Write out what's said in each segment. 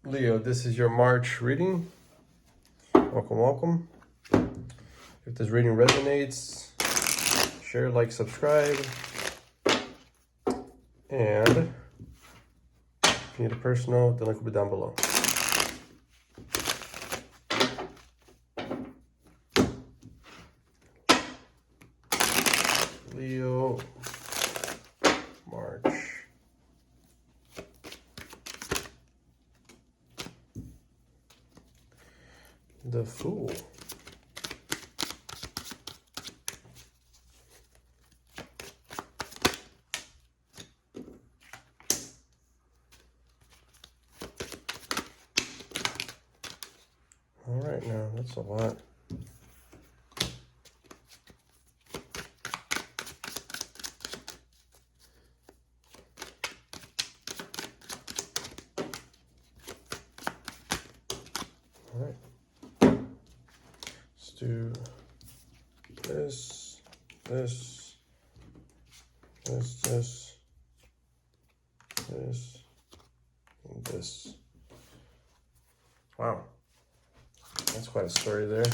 Leo, this is your March reading. Welcome, welcome. If this reading resonates, share, like, subscribe. And if you need a personal, the link will be down below. Leo, March. The Fool. All right, now that's a lot. All right. Let's do this, this, and this. Wow. That's quite a story there.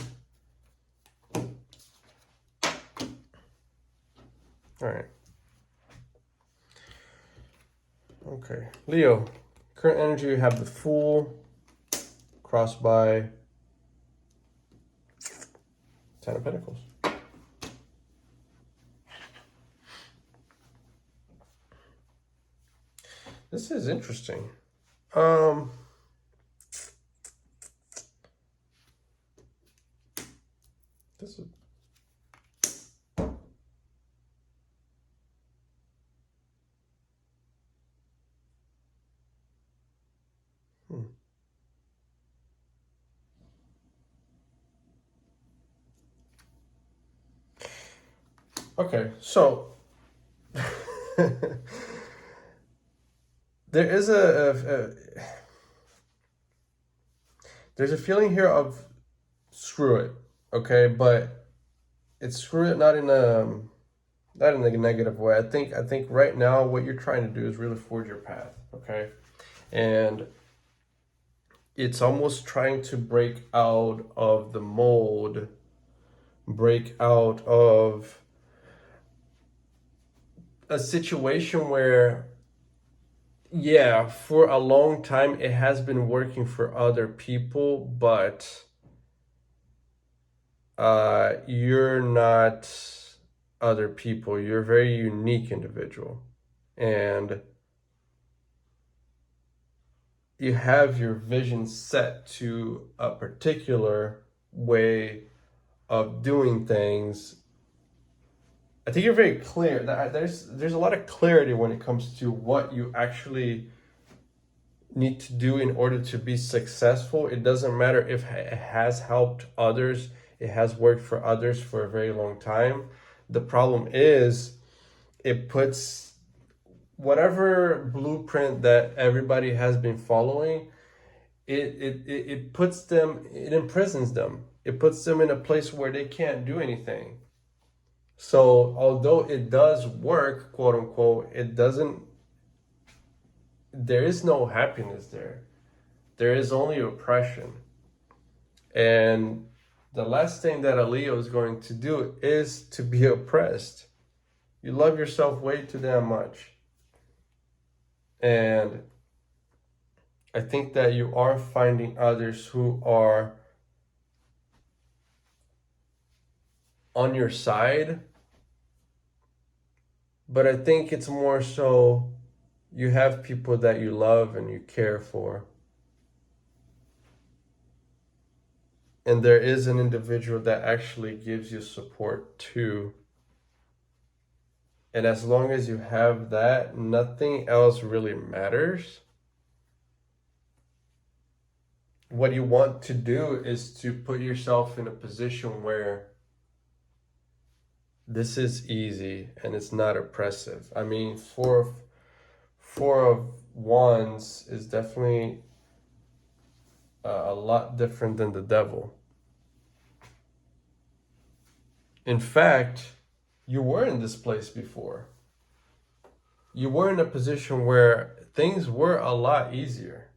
All right. Okay. Leo, current energy, you have the Fool crossed by Ten of Pentacles. This is interesting. This is okay, so there is there's a feeling here of screw it, okay, but it's screw it not in a negative way. I think right now what you're trying to do is really forge your path, okay, and it's almost trying to break out of the mold, break out of a situation where, yeah, for a long time it has been working for other people, but you're not other people. You're a very unique individual, and you have your vision set to a particular way of doing things. I think you're very clear. There's a lot of clarity when it comes to what you actually need to do in order to be successful. It doesn't matter if it has helped others, it has worked for others for a very long time. The problem is it puts whatever blueprint that everybody has been following, it puts them, it imprisons them. It puts them in a place where they can't do anything. So although it does work, quote unquote, it doesn't, there is no happiness there. There is only oppression. And the last thing that a Leo is going to do is to be oppressed. You love yourself way too damn much. And I think that you are finding others who are on your side. But I think it's more so you have people that you love and you care for. And there is an individual that actually gives you support too. And as long as you have that, nothing else really matters. What you want to do is to put yourself in a position where this is easy and it's not oppressive. I mean, four of wands is definitely a lot different than the devil. In fact, you were in this place before. You were in a position where things were a lot easier.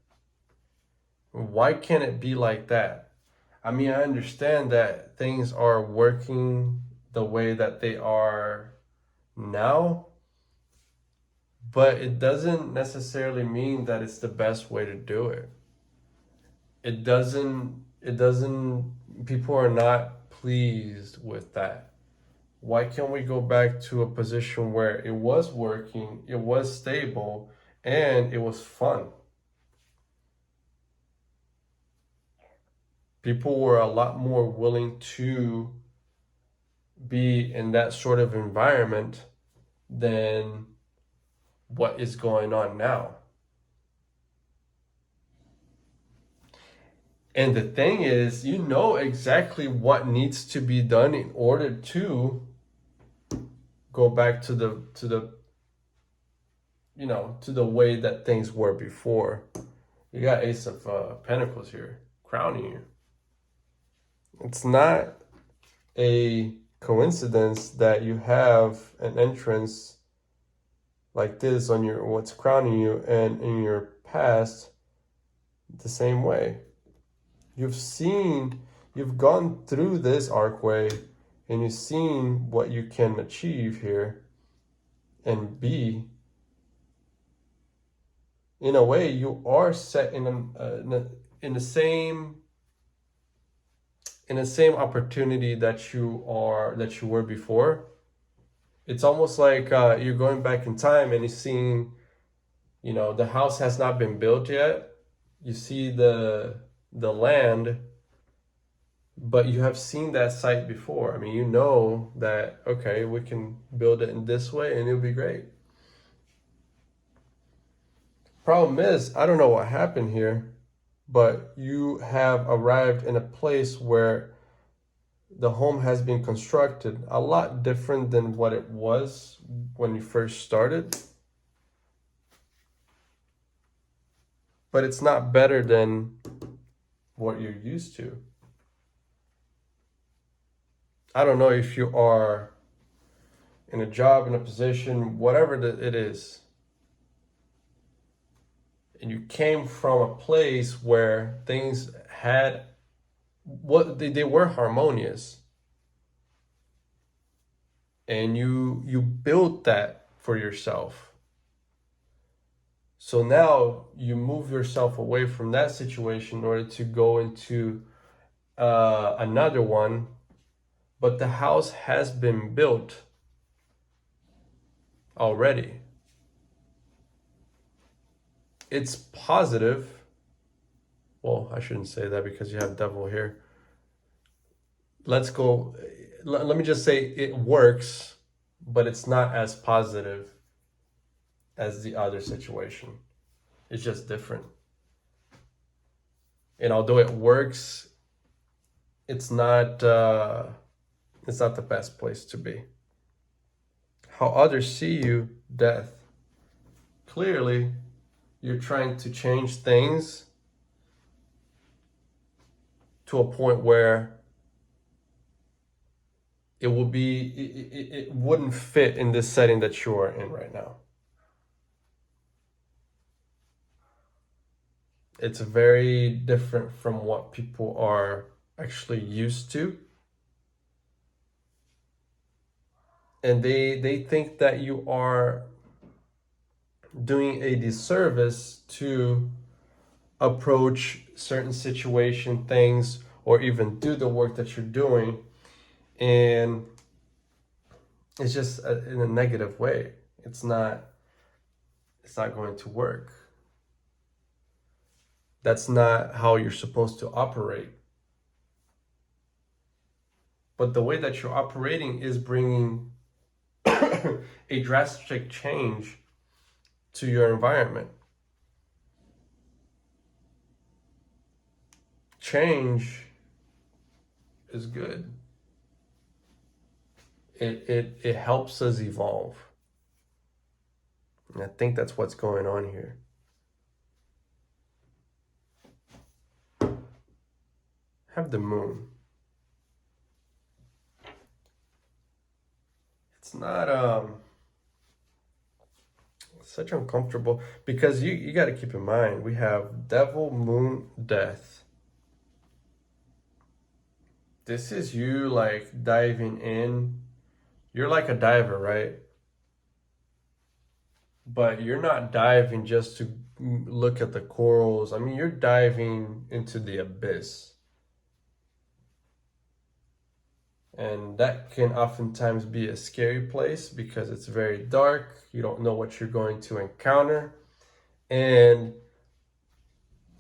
Why can't it be like that? I mean, I understand that things are working the way that they are now, but it doesn't necessarily mean that it's the best way to do it. It doesn't, people are not pleased with that. Why can't we go back to a position where it was working, it was stable, and it was fun? People were a lot more willing to be in that sort of environment than what is going on now. And the thing is, you know exactly what needs to be done in order to go back to the way that things were before. You got Ace of Pentacles here, crowning you. It's not a coincidence that you have an entrance like this on your what's crowning you, and in your past the same way. You've gone through this arcway, and you've seen what you can achieve here and be. In a way, you are set in the same opportunity that you were before. It's almost like you're going back in time and you're seeing, the house has not been built yet. You see the land, but you have seen that site before. I mean, you know that, okay, we can build it in this way and it'll be great. Problem is, I don't know what happened here, but you have arrived in a place where the home has been constructed a lot different than what it was when you first started. But it's not better than what you're used to. I don't know if you are in a job, in a position, whatever it is, and you came from a place where things had they were harmonious, and you built that for yourself. So now you move yourself away from that situation in order to go into another one, but the house has been built already. It's positive. Well, I shouldn't say that because you have devil here. Let's go. Let me just say it works, but it's not as positive as the other situation. It's just different. And although it works, it's not the best place to be. How others see you, death. Clearly, you're trying to change things to a point where it wouldn't fit in this setting that you are in right now. It's very different from what people are actually used to. And they think that you are doing a disservice to approach certain situation things, or even do the work that you're doing, and it's just in a negative way. It's not going to work. That's not how you're supposed to operate. But the way that you're operating is bringing a drastic change to your environment. Change is good. It helps us evolve. And I think that's what's going on here. Have the moon. It's Such uncomfortable, because you got to keep in mind we have devil, moon, death. This is you like diving in. You're like a diver, right? But you're not diving just to look at the corals. I mean, you're diving into the abyss. And that can oftentimes be a scary place because it's very dark. You don't know what you're going to encounter. And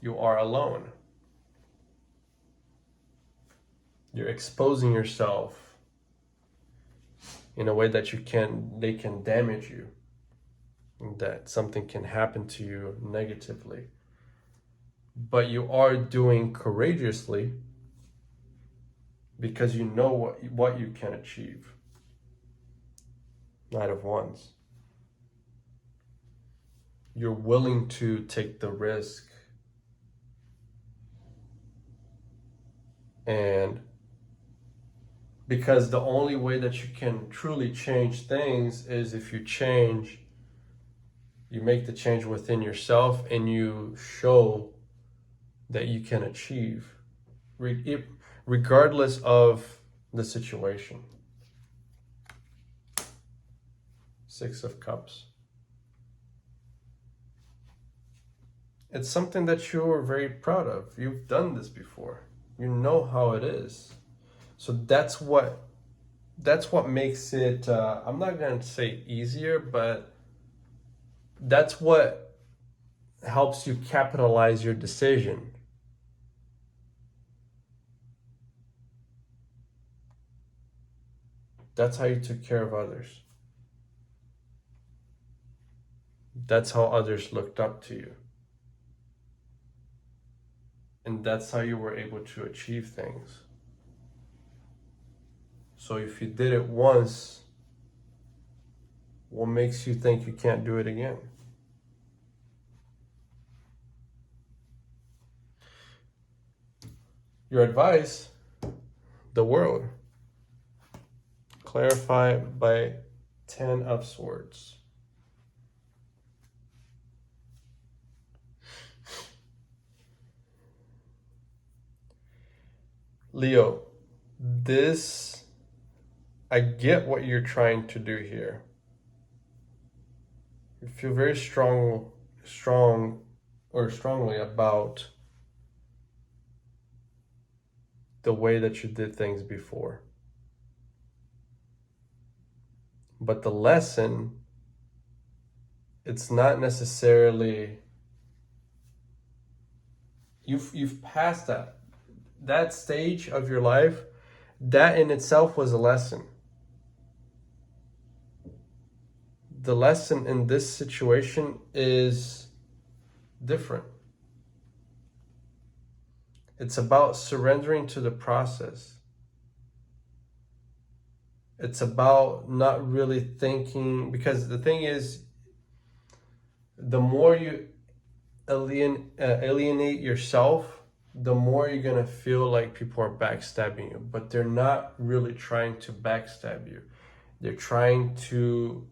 you are alone. You're exposing yourself in a way that they can damage you, that something can happen to you negatively. But you are doing courageously because you know what you can achieve. Knight of Wands. You're willing to take the risk. And because the only way that you can truly change things is if you make the change within yourself and you show that you can achieve, regardless of the situation. Six of Cups. It's something that you're very proud of. You've done this before. You know how it is. So that's what makes it, I'm not going to say easier, but that's what helps you capitalize your decision. That's how you took care of others. That's how others looked up to you. And that's how you were able to achieve things. So if you did it once, what makes you think you can't do it again? Your advice, the world. Clarify by 10 of Swords. Leo, I get what you're trying to do here. You feel very strongly about the way that you did things before. But the lesson, it's not necessarily, you've passed that stage of your life. That in itself was a lesson. The lesson in this situation is different. It's about surrendering to the process. It's about not really thinking, because the thing is, the more you alienate yourself, the more you're going to feel like people are backstabbing you. But they're not really trying to backstab you. They're trying to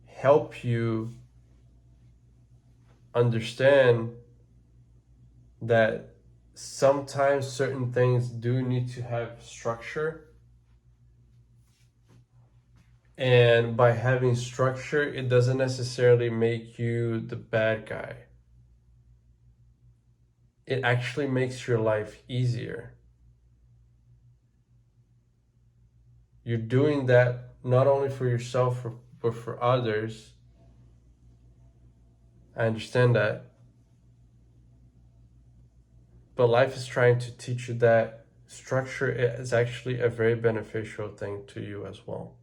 help you understand that sometimes certain things do need to have structure. And by having structure, it doesn't necessarily make you the bad guy. It actually makes your life easier. You're doing that not only for yourself, but for others. I understand that. But life is trying to teach you that structure is actually a very beneficial thing to you as well.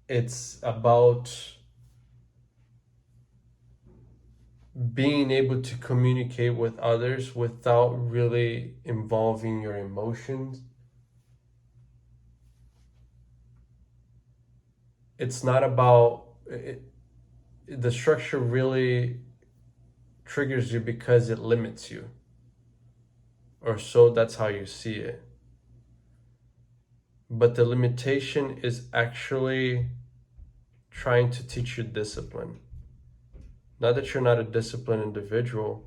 It's about being able to communicate with others without really involving your emotions. It's not about the structure really triggers you because it limits you, or so that's how you see it. But the limitation is actually trying to teach you discipline. Not that you're not a disciplined individual,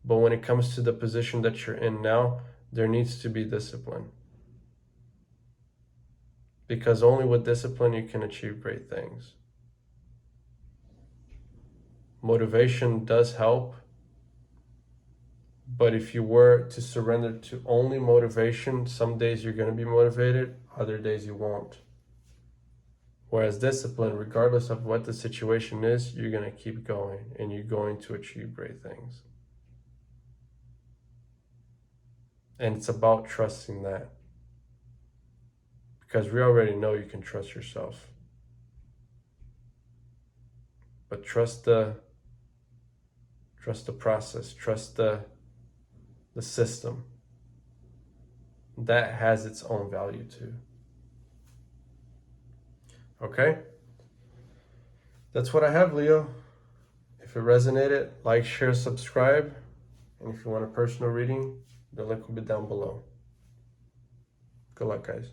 but when it comes to the position that you're in now, there needs to be discipline. Because only with discipline you can achieve great things. Motivation does help, but if you were to surrender to only motivation, some days you're going to be motivated, other days you won't. Whereas discipline, regardless of what the situation is, you're going to keep going and you're going to achieve great things. And it's about trusting that. Because we already know you can trust yourself. But trust the process, trust the system. That has its own value too. Okay? That's what I have, Leo. If it resonated, like, share, subscribe. And if you want a personal reading, the link will be down below. Good luck, guys.